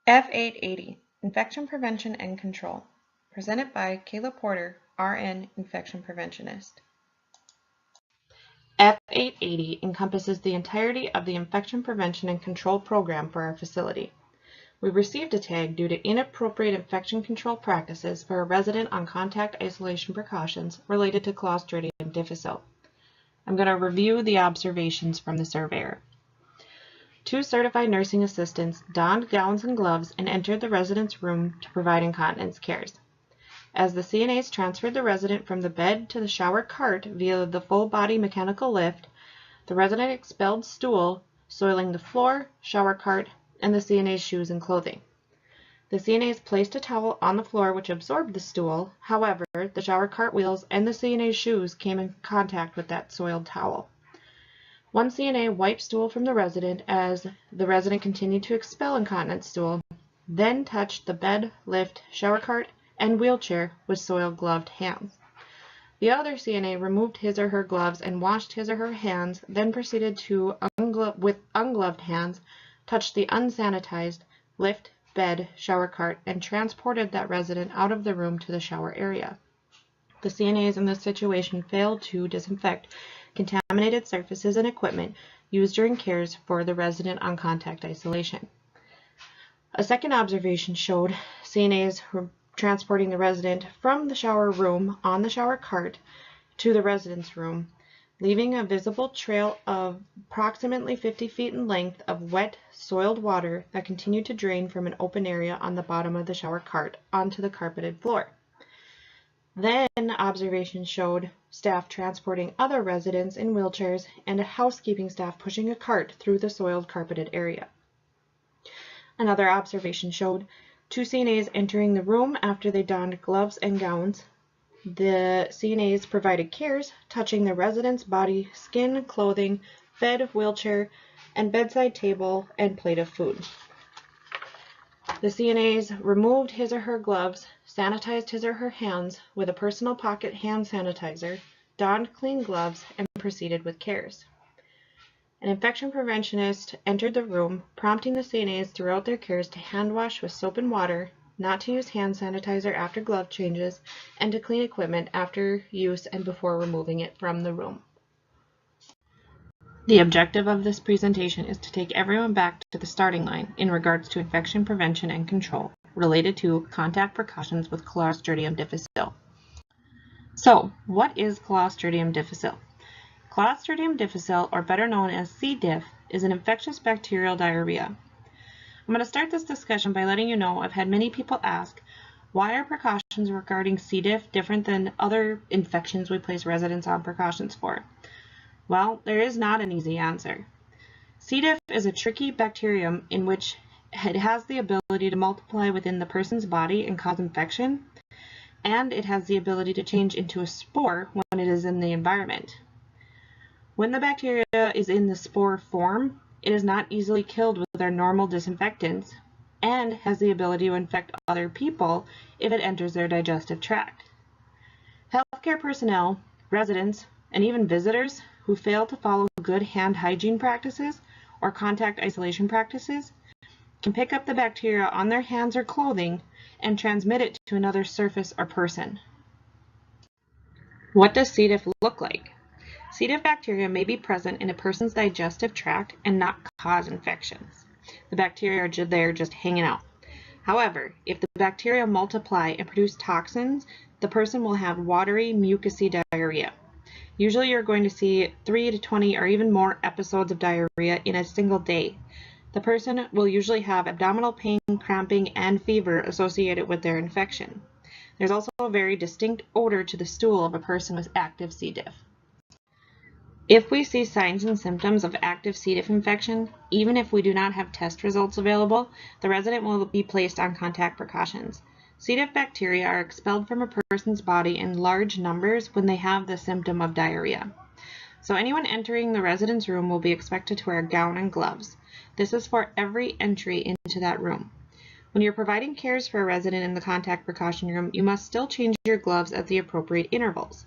F880, Infection Prevention and Control, presented by Kayla Porter, RN Infection Preventionist. F880 encompasses the entirety of the Infection Prevention and Control program for our facility. We received a tag due to inappropriate infection control practices for a resident on contact isolation precautions related to Clostridium difficile. I'm going to review the observations from the surveyor. 2 certified nursing assistants donned gowns and gloves and entered the resident's room to provide incontinence cares. As the CNAs transferred the resident from the bed to the shower cart via the full-body mechanical lift, the resident expelled stool, soiling the floor, shower cart, and the CNA's shoes and clothing. The CNAs placed a towel on the floor which absorbed the stool. However, the shower cart wheels and the CNA's shoes came in contact with that soiled towel. One CNA wiped stool from the resident as the resident continued to expel incontinent stool, then touched the bed, lift, shower cart, and wheelchair with soiled gloved hands. The other CNA removed his or her gloves and washed his or her hands, then proceeded to, with ungloved hands, touch the unsanitized lift, bed, shower cart, and transported that resident out of the room to the shower area. The CNAs in this situation failed to disinfect contaminated surfaces and equipment used during cares for the resident on contact isolation. A second observation showed CNAs were transporting the resident from the shower room on the shower cart to the resident's room, leaving a visible trail of approximately 50 feet in length of wet, soiled water that continued to drain from an open area on the bottom of the shower cart onto the carpeted floor. Then observations showed staff transporting other residents in wheelchairs and a housekeeping staff pushing a cart through the soiled carpeted area. Another observation showed 2 CNAs entering the room after they donned gloves and gowns. The CNAs provided cares, touching the resident's body, skin, clothing, bed, wheelchair, and bedside table and plate of food. The CNAs removed his or her gloves, sanitized his or her hands with a personal pocket hand sanitizer, donned clean gloves, and proceeded with cares. An infection preventionist entered the room, prompting the CNAs throughout their cares to hand wash with soap and water, not to use hand sanitizer after glove changes, and to clean equipment after use and before removing it from the room. The objective of this presentation is to take everyone back to the starting line in regards to infection prevention and control related to contact precautions with Clostridium difficile. So, what is Clostridium difficile? Clostridium difficile, or better known as C. diff, is an infectious bacterial diarrhea. I'm going to start this discussion by letting you know I've had many people ask, why are precautions regarding C. diff different than other infections we place residents on precautions for? Well, there is not an easy answer. C. diff is a tricky bacterium in which it has the ability to multiply within the person's body and cause infection, and it has the ability to change into a spore when it is in the environment. When the bacteria is in the spore form, it is not easily killed with our normal disinfectants and has the ability to infect other people if it enters their digestive tract. Healthcare personnel, residents, and even visitors who fail to follow good hand hygiene practices or contact isolation practices can pick up the bacteria on their hands or clothing and transmit it to another surface or person. What does C. diff look like? C. diff bacteria may be present in a person's digestive tract and not cause infections. The bacteria are there just hanging out. However, if the bacteria multiply and produce toxins, the person will have watery, mucousy diarrhea. Usually you're going to see 3 to 20 or even more episodes of diarrhea in a single day. The person will usually have abdominal pain, cramping, and fever associated with their infection. There's also a very distinct odor to the stool of a person with active C. diff. If we see signs and symptoms of active C. diff infection, even if we do not have test results available, the resident will be placed on contact precautions. C. diff bacteria are expelled from a person's body in large numbers when they have the symptom of diarrhea. So anyone entering the resident's room will be expected to wear a gown and gloves. This is for every entry into that room. When you're providing cares for a resident in the contact precaution room, you must still change your gloves at the appropriate intervals.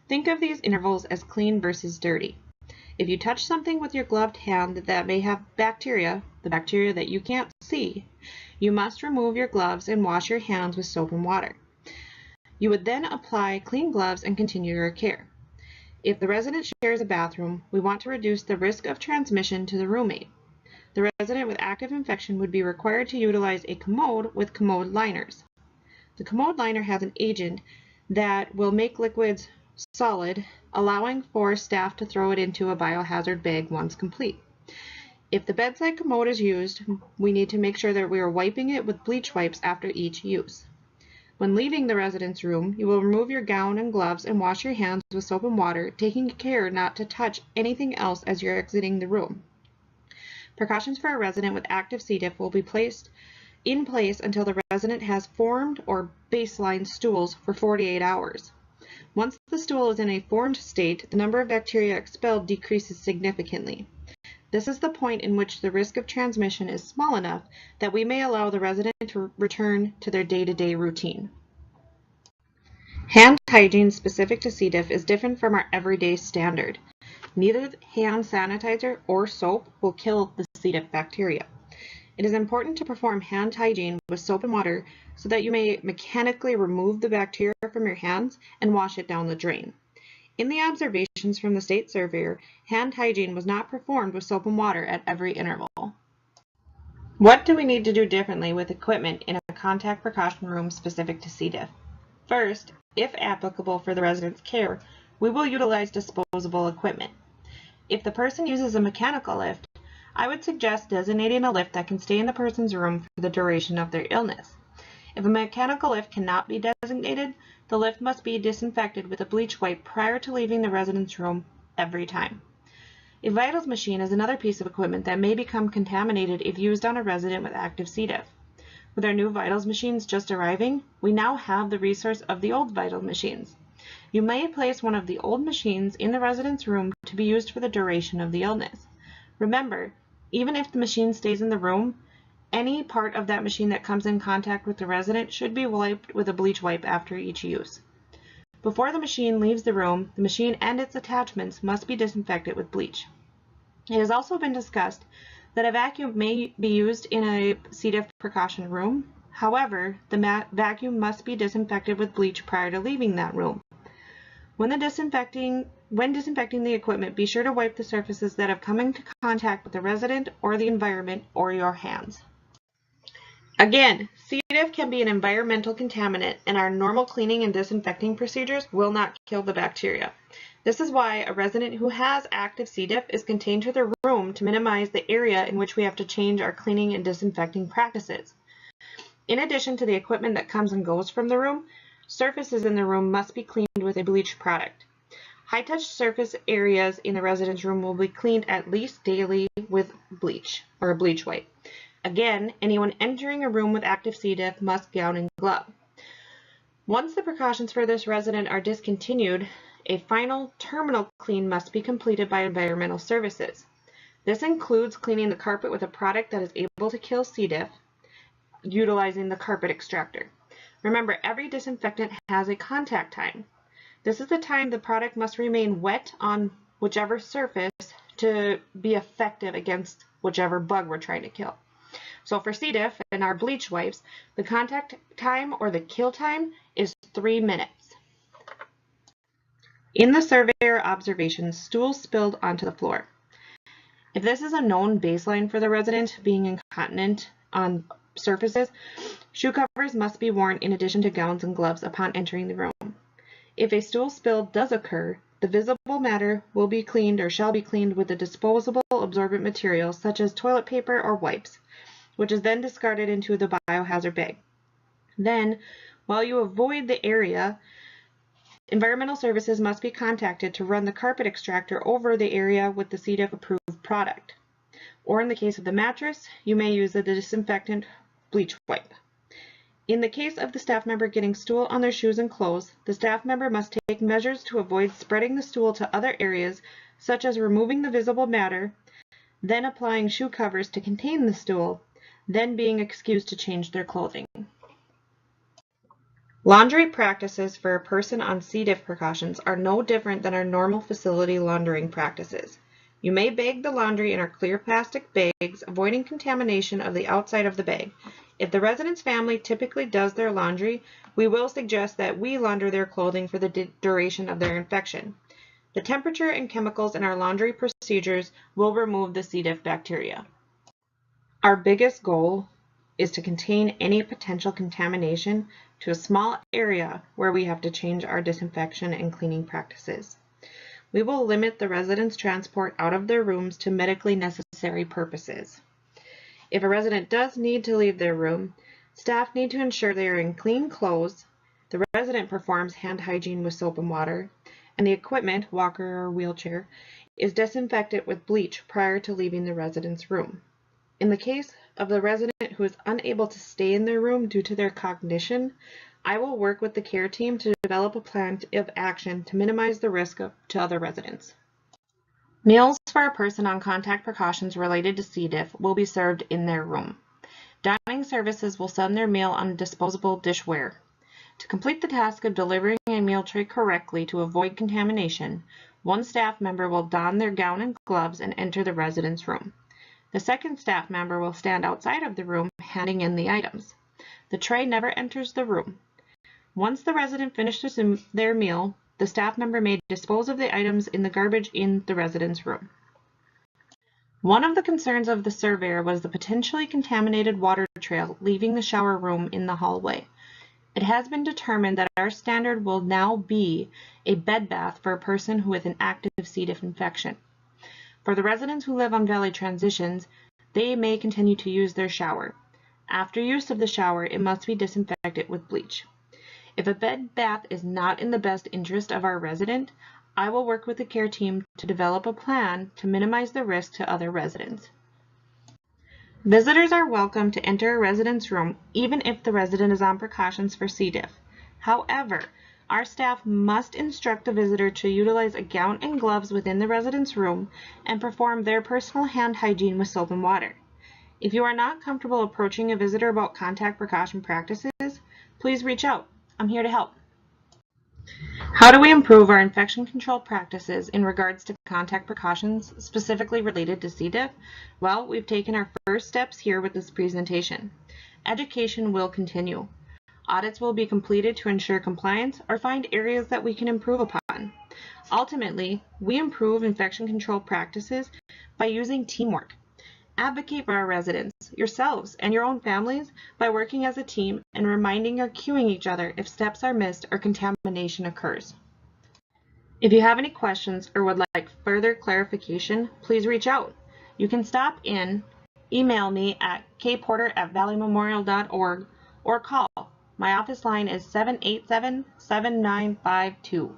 Think of these intervals as clean versus dirty. If you touch something with your gloved hand that may have bacteria, the bacteria that you can't see, you must remove your gloves and wash your hands with soap and water. You would then apply clean gloves and continue your care. If the resident shares a bathroom, we want to reduce the risk of transmission to the roommate. The resident with active infection would be required to utilize a commode with commode liners. The commode liner has an agent that will make liquids solid, allowing for staff to throw it into a biohazard bag once complete. If the bedside commode is used, we need to make sure that we are wiping it with bleach wipes after each use. When leaving the resident's room, you will remove your gown and gloves and wash your hands with soap and water, taking care not to touch anything else as you're exiting the room. Precautions for a resident with active Cdiff will be placed in place until the resident has formed or baseline stools for 48 hours. Once the stool is in a formed state, the number of bacteria expelled decreases significantly. This is the point in which the risk of transmission is small enough that we may allow the resident to return to their day-to-day routine. Hand hygiene specific to Cdiff is different from our everyday standard. Neither hand sanitizer or soap will kill the Cdiff bacteria. It is important to perform hand hygiene with soap and water so that you may mechanically remove the bacteria from your hands and wash it down the drain. In the observations from the state surveyor, hand hygiene was not performed with soap and water at every interval. What do we need to do differently with equipment in a contact precaution room specific to Cdiff? First, if applicable for the resident's care, we will utilize disposable equipment. If the person uses a mechanical lift, I would suggest designating a lift that can stay in the person's room for the duration of their illness. If a mechanical lift cannot be designated, the lift must be disinfected with a bleach wipe prior to leaving the resident's room every time. A vitals machine is another piece of equipment that may become contaminated if used on a resident with active Cdiff. With our new vitals machines just arriving, we now have the resource of the old vital machines. You may place one of the old machines in the resident's room to be used for the duration of the illness. Remember, even if the machine stays in the room, any part of that machine that comes in contact with the resident should be wiped with a bleach wipe after each use. Before the machine leaves the room, the machine and its attachments must be disinfected with bleach. It has also been discussed that a vacuum may be used in a Cdiff precaution room. However, the vacuum must be disinfected with bleach prior to leaving that room. When disinfecting the equipment, be sure to wipe the surfaces that have come into contact with the resident or the environment or your hands. Again, Cdiff can be an environmental contaminant, and our normal cleaning and disinfecting procedures will not kill the bacteria. This is why a resident who has active Cdiff is contained to their room to minimize the area in which we have to change our cleaning and disinfecting practices. In addition to the equipment that comes and goes from the room, surfaces in the room must be cleaned with a bleach product. High-touch surface areas in the resident's room will be cleaned at least daily with bleach or a bleach wipe. Again, anyone entering a room with active Cdiff must gown and glove. Once the precautions for this resident are discontinued, a final terminal clean must be completed by environmental services. This includes cleaning the carpet with a product that is able to kill Cdiff, utilizing the carpet extractor. Remember, every disinfectant has a contact time. This is the time the product must remain wet on whichever surface to be effective against whichever bug we're trying to kill. So for Cdiff and our bleach wipes, the contact time or the kill time is 3 minutes. In the surveyor observations, stools spilled onto the floor. If this is a known baseline for the resident being incontinent on surfaces, shoe covers must be worn in addition to gowns and gloves upon entering the room. If a stool spill does occur, the visible matter will be cleaned or shall be cleaned with a disposable absorbent material such as toilet paper or wipes, which is then discarded into the biohazard bag. Then, while you avoid the area, environmental services must be contacted to run the carpet extractor over the area with the Cdiff approved product. Or in the case of the mattress, you may use the disinfectant bleach wipe. In the case of the staff member getting stool on their shoes and clothes, the staff member must take measures to avoid spreading the stool to other areas, such as removing the visible matter, then applying shoe covers to contain the stool, then being excused to change their clothing. Laundry practices for a person on Cdiff precautions are no different than our normal facility laundering practices. You may bag the laundry in our clear plastic bags, avoiding contamination of the outside of the bag. If the resident's family typically does their laundry, we will suggest that we launder their clothing for the duration of their infection. The temperature and chemicals in our laundry procedures will remove the C. diff bacteria. Our biggest goal is to contain any potential contamination to a small area where we have to change our disinfection and cleaning practices. We will limit the residents' transport out of their rooms to medically necessary purposes. If a resident does need to leave their room, staff need to ensure they are in clean clothes, the resident performs hand hygiene with soap and water, and the equipment, walker or wheelchair, is disinfected with bleach prior to leaving the resident's room. In the case of the resident who is unable to stay in their room due to their cognition, I will work with the care team to develop a plan of action to minimize the risk to other residents. Meals for a person on contact precautions related to C. diff will be served in their room. Dining services will send their meal on disposable dishware. To complete the task of delivering a meal tray correctly to avoid contamination, one staff member will don their gown and gloves and enter the resident's room. The second staff member will stand outside of the room handing in the items. The tray never enters the room. Once the resident finishes their meal, the staff member may dispose of the items in the garbage in the resident's room. One of the concerns of the surveyor was the potentially contaminated water trail leaving the shower room in the hallway. It has been determined that our standard will now be a bed bath for a person with an active C. diff infection. For the residents who live on valley transitions, they may continue to use their shower. After use of the shower, it must be disinfected with bleach. If a bed bath is not in the best interest of our resident, I will work with the care team to develop a plan to minimize the risk to other residents. Visitors are welcome to enter a resident's room even if the resident is on precautions for C. diff. However, our staff must instruct the visitor to utilize a gown and gloves within the resident's room and perform their personal hand hygiene with soap and water. If you are not comfortable approaching a visitor about contact precaution practices, please reach out. I'm here to help. How do we improve our infection control practices in regards to contact precautions specifically related to C. diff? Well, we've taken our first steps here with this presentation. Education will continue. Audits will be completed to ensure compliance or find areas that we can improve upon. Ultimately, we improve infection control practices by using teamwork. Advocate for our residents, yourselves, and your own families by working as a team and reminding or cueing each other if steps are missed or contamination occurs. If you have any questions or would like further clarification, please reach out. You can stop in, email me at kporter@valleymemorial.org or call. My office line is 787-7952.